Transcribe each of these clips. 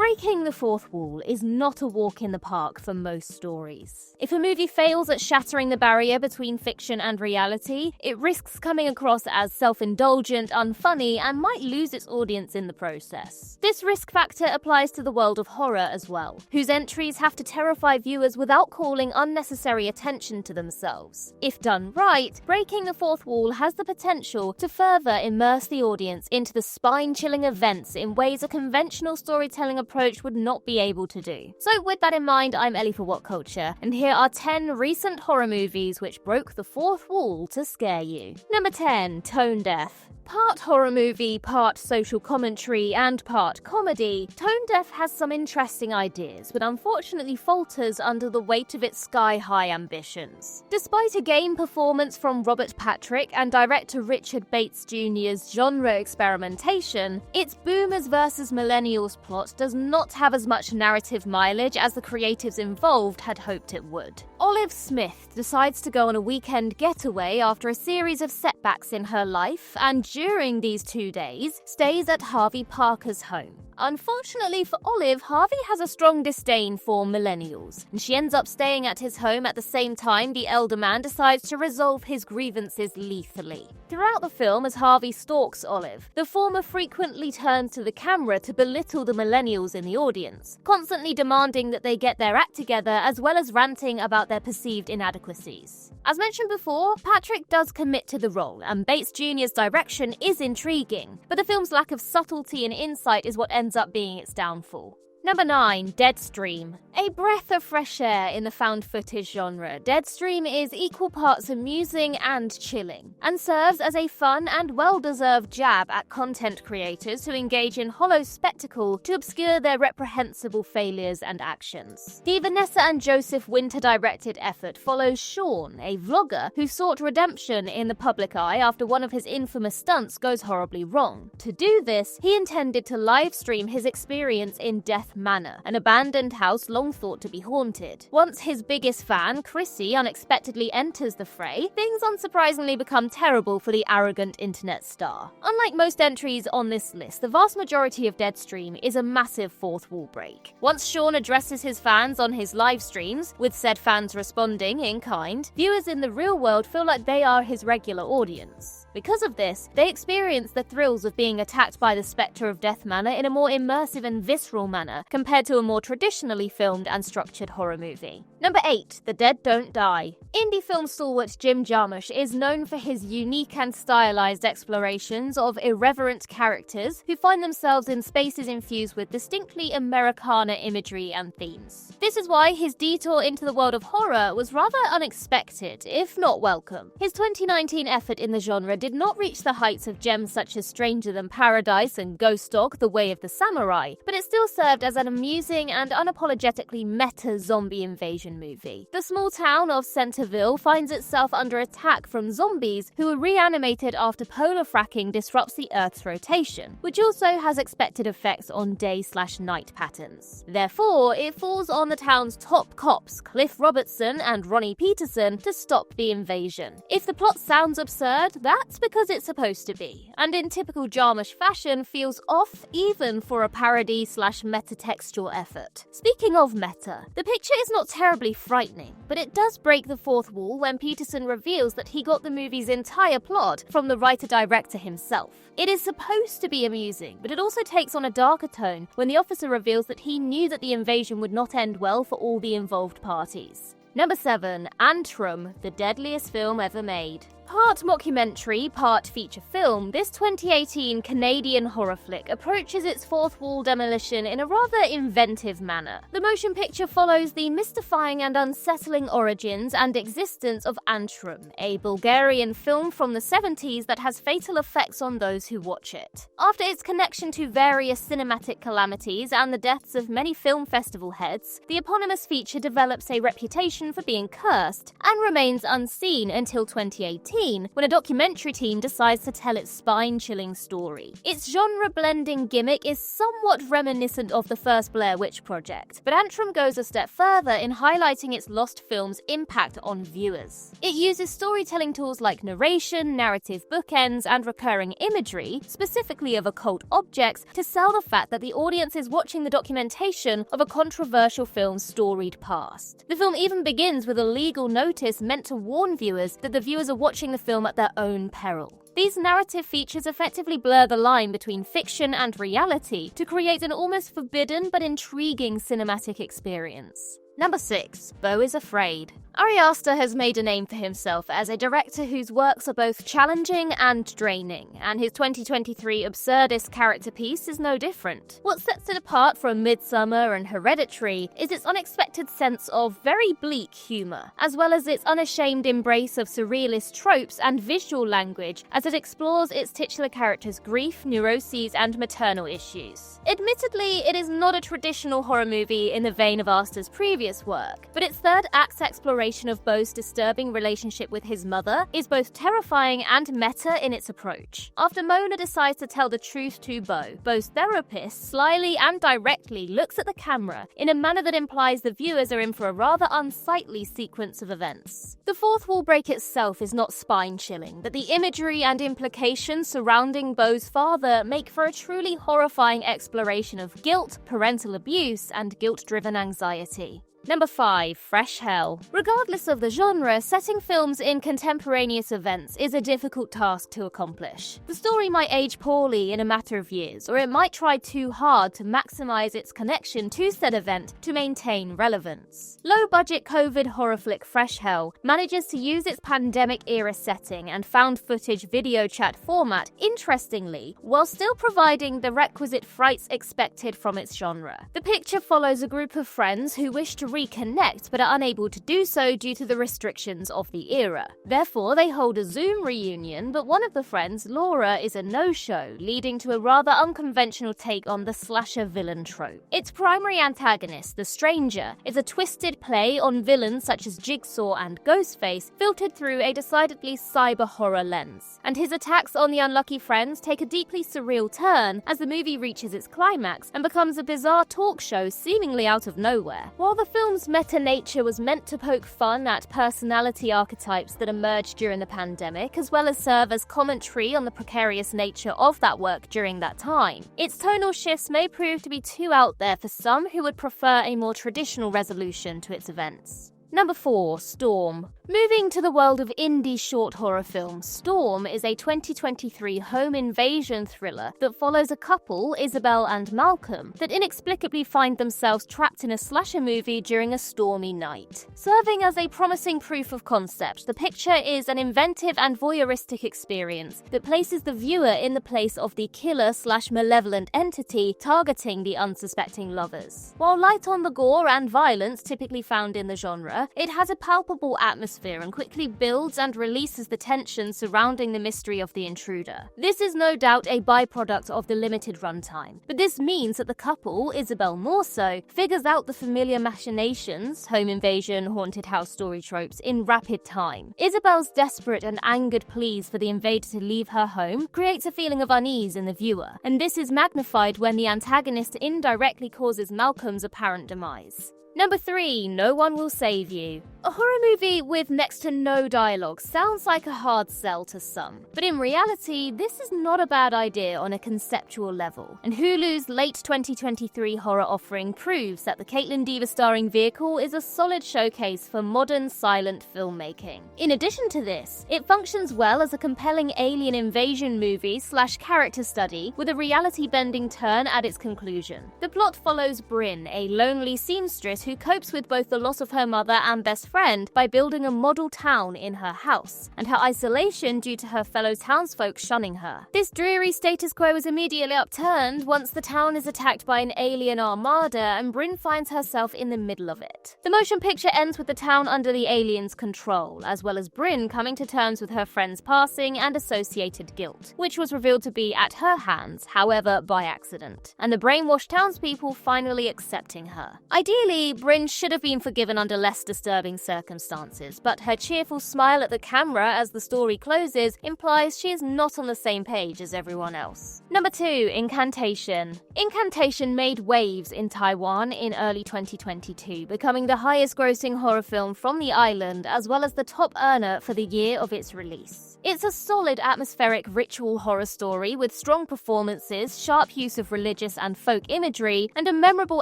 Breaking the fourth wall is not a walk in the park for most stories. If a movie fails at shattering the barrier between fiction and reality, it risks coming across as self-indulgent, unfunny, and might lose its audience in the process. This risk factor applies to the world of horror as well, whose entries have to terrify viewers without calling unnecessary attention to themselves. If done right, Breaking the Fourth Wall has the potential to further immerse the audience into the spine-chilling events in ways a conventional storytelling approach would not be able to do. So with that in mind, I'm Ellie for What Culture, and here are 10 recent horror movies which broke the fourth wall to scare you. Number 10, Tone Deaf. Part horror movie, part social commentary, and part comedy, Tone Deaf has some interesting ideas, but unfortunately falters under the weight of its sky-high ambitions. Despite a game performance from Robert Patrick and director Richard Bates Jr.'s genre experimentation, its boomers versus millennials plot does not have as much narrative mileage as the creatives involved had hoped it would. Olive Smith decides to go on a weekend getaway after a series of setbacks in her life, and during these 2 days, stays at Harvey Parker's home. Unfortunately for Olive, Harvey has a strong disdain for millennials, and she ends up staying at his home at the same time the elder man decides to resolve his grievances lethally. Throughout the film, as Harvey stalks Olive, the former frequently turns to the camera to belittle the millennials in the audience, constantly demanding that they get their act together as well as ranting about their perceived inadequacies. As mentioned before, Patrick does commit to the role, and Bates Jr.'s direction is intriguing, but the film's lack of subtlety and insight is what ends up being its downfall. Number 9, Deadstream. A breath of fresh air in the found footage genre, Deadstream is equal parts amusing and chilling, and serves as a fun and well-deserved jab at content creators who engage in hollow spectacle to obscure their reprehensible failures and actions. The Vanessa and Joseph Winter-directed effort follows Sean, a vlogger who sought redemption in the public eye after one of his infamous stunts goes horribly wrong. To do this, he intended to live-stream his experience in Death Manor, an abandoned house long thought to be haunted. Once his biggest fan, Chrissy, unexpectedly enters the fray, things unsurprisingly become terrible for the arrogant internet star. Unlike most entries on this list, the vast majority of Deadstream is a massive fourth wall break. Once Sean addresses his fans on his live streams, with said fans responding in kind, viewers in the real world feel like they are his regular audience. Because of this, they experience the thrills of being attacked by the spectre of Death Manor in a more immersive and visceral manner compared to a more traditionally filmed and structured horror movie. Number 8, The Dead Don't Die. Indie film stalwart Jim Jarmusch is known for his unique and stylized explorations of irreverent characters who find themselves in spaces infused with distinctly Americana imagery and themes. This is why his detour into the world of horror was rather unexpected, if not welcome. His 2019 effort in the genre did not reach the heights of gems such as Stranger Than Paradise and Ghost Dog: The Way of the Samurai, but it still served as an amusing and unapologetically meta zombie invasion movie. The small town of Centerville finds itself under attack from zombies who are reanimated after polar fracking disrupts the Earth's rotation, which also has expected effects on day/night patterns. Therefore, it falls on the town's top cops, Cliff Robertson and Ronnie Peterson, to stop the invasion. If the plot sounds absurd, that's because it's supposed to be, and in typical Jarmusch fashion feels off even for a parody/metatextual effort. Speaking of meta, the picture is not terribly frightening, but it does break the fourth wall when Peterson reveals that he got the movie's entire plot from the writer-director himself. It is supposed to be amusing, but it also takes on a darker tone when the officer reveals that he knew that the invasion would not end well for all the involved parties. Number 7, Antrum, the deadliest film ever made. Part mockumentary, part feature film, this 2018 Canadian horror flick approaches its fourth wall demolition in a rather inventive manner. The motion picture follows the mystifying and unsettling origins and existence of Antrum, a Bulgarian film from the 70s that has fatal effects on those who watch it. After its connection to various cinematic calamities and the deaths of many film festival heads, the eponymous feature develops a reputation for being cursed and remains unseen until 2018, 2019 when a documentary team decides to tell its spine-chilling story. Its genre-blending gimmick is somewhat reminiscent of the first Blair Witch Project, but Antrum goes a step further in highlighting its lost film's impact on viewers. It uses storytelling tools like narration, narrative bookends, and recurring imagery, specifically of occult objects, to sell the fact that the audience is watching the documentation of a controversial film's storied past. The film even begins with a legal notice meant to warn viewers that the viewers are watching the film at their own peril. These narrative features effectively blur the line between fiction and reality to create an almost forbidden but intriguing cinematic experience. Number 6. Beau Is Afraid. Ari Aster has made a name for himself as a director whose works are both challenging and draining, and his 2023 absurdist character piece is no different. What sets it apart from Midsummer and Hereditary is its unexpected sense of very bleak humor, as well as its unashamed embrace of surrealist tropes and visual language as it explores its titular character's grief, neuroses, and maternal issues. Admittedly, it is not a traditional horror movie in the vein of Aster's previous work, but its third act's exploration of Beau's disturbing relationship with his mother is both terrifying and meta in its approach. After Mona decides to tell the truth to Beau, Beau's therapist slyly and directly looks at the camera in a manner that implies the viewers are in for a rather unsightly sequence of events. The fourth wall break itself is not spine-chilling, but the imagery and implications surrounding Beau's father make for a truly horrifying exploration of guilt, parental abuse, and guilt-driven anxiety. Number 5. Fresh Hell. Regardless of the genre, setting films in contemporaneous events is a difficult task to accomplish. The story might age poorly in a matter of years, or it might try too hard to maximize its connection to said event to maintain relevance. Low-budget COVID horror flick Fresh Hell manages to use its pandemic-era setting and found footage video chat format interestingly, while still providing the requisite frights expected from its genre. The picture follows a group of friends who wish to reconnect but are unable to do so due to the restrictions of the era. Therefore, they hold a Zoom reunion, but one of the friends, Laura, is a no-show, leading to a rather unconventional take on the slasher villain trope. Its primary antagonist, the Stranger, is a twisted play on villains such as Jigsaw and Ghostface, filtered through a decidedly cyber horror lens. And his attacks on the unlucky friends take a deeply surreal turn as the movie reaches its climax and becomes a bizarre talk show seemingly out of nowhere. While the film's meta-nature was meant to poke fun at personality archetypes that emerged during the pandemic, as well as serve as commentary on the precarious nature of that work during that time, its tonal shifts may prove to be too out there for some who would prefer a more traditional resolution to its events. Number 4. Storm. Moving to the world of indie short horror films, Storm is a 2023 home invasion thriller that follows a couple, Isabel and Malcolm, that inexplicably find themselves trapped in a slasher movie during a stormy night. Serving as a promising proof of concept, the picture is an inventive and voyeuristic experience that places the viewer in the place of the killer/malevolent entity targeting the unsuspecting lovers. While light on the gore and violence typically found in the genre, it has a palpable atmosphere and quickly builds and releases the tension surrounding the mystery of the intruder. This is no doubt a byproduct of the limited runtime, but this means that the couple, Isabel more so, figures out the familiar machinations, home invasion, haunted house story tropes, in rapid time. Isabel's desperate and angered pleas for the invader to leave her home creates a feeling of unease in the viewer, and this is magnified when the antagonist indirectly causes Malcolm's apparent demise. Number 3. No One Will Save You. A horror movie with next to no dialogue sounds like a hard sell to some, but in reality, this is not a bad idea on a conceptual level, and Hulu's late 2023 horror offering proves that the Caitlin Dever starring vehicle is a solid showcase for modern silent filmmaking. In addition to this, it functions well as a compelling alien invasion movie/character study with a reality-bending turn at its conclusion. The plot follows Bryn, a lonely seamstress who copes with both the loss of her mother and best friend by building a model town in her house, and her isolation due to her fellow townsfolk shunning her. This dreary status quo is immediately upturned once the town is attacked by an alien armada and Bryn finds herself in the middle of it. The motion picture ends with the town under the aliens' control, as well as Bryn coming to terms with her friend's passing and associated guilt, which was revealed to be at her hands, however by accident, and the brainwashed townspeople finally accepting her. Ideally, Bryn should have been forgiven under less disturbing circumstances, but her cheerful smile at the camera as the story closes implies she is not on the same page as everyone else. Number 2. Incantation. Incantation made waves in Taiwan in early 2022, becoming the highest-grossing horror film from the island as well as the top earner for the year of its release. It's a solid atmospheric ritual horror story with strong performances, sharp use of religious and folk imagery, and a memorable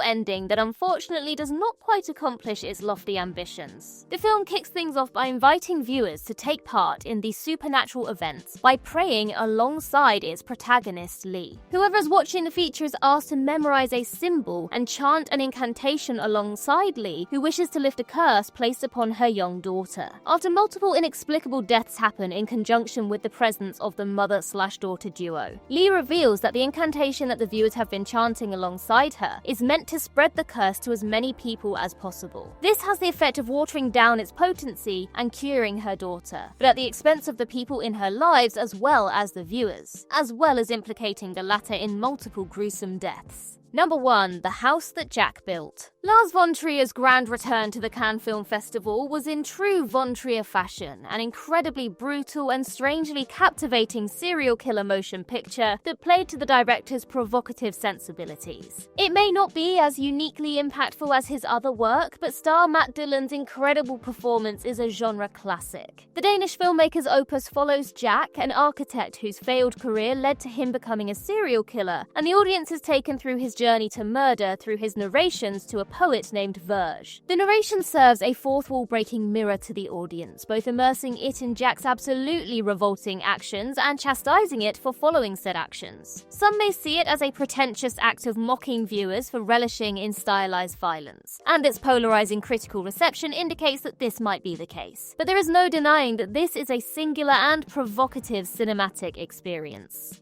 ending that unfortunately does not quite accomplish its lofty ambitions. The film kicks things off by inviting viewers to take part in these supernatural events by praying alongside its protagonist Lee. Whoever is watching the feature is asked to memorize a symbol and chant an incantation alongside Lee, who wishes to lift a curse placed upon her young daughter. After multiple inexplicable deaths happen in conjunction with the presence of the mother/daughter duo, Lee reveals that the incantation that the viewers have been chanting alongside her is meant to spread the curse to as many people as possible. This has the effect of watering down its potency and curing her daughter, but at the expense of the people in her lives as well as the viewers, as well as implicating the latter in multiple gruesome deaths. Number 1. The House That Jack Built. Lars von Trier's grand return to the Cannes Film Festival was in true von Trier fashion, an incredibly brutal and strangely captivating serial killer motion picture that played to the director's provocative sensibilities. It may not be as uniquely impactful as his other work, but star Matt Dillon's incredible performance is a genre classic. The Danish filmmaker's opus follows Jack, an architect whose failed career led to him becoming a serial killer, and the audience is taken through his journey to murder through his narrations to a poet named Verge. The narration serves a fourth-wall-breaking mirror to the audience, both immersing it in Jack's absolutely revolting actions and chastising it for following said actions. Some may see it as a pretentious act of mocking viewers for relishing in stylized violence, and its polarizing critical reception indicates that this might be the case. But there is no denying that this is a singular and provocative cinematic experience.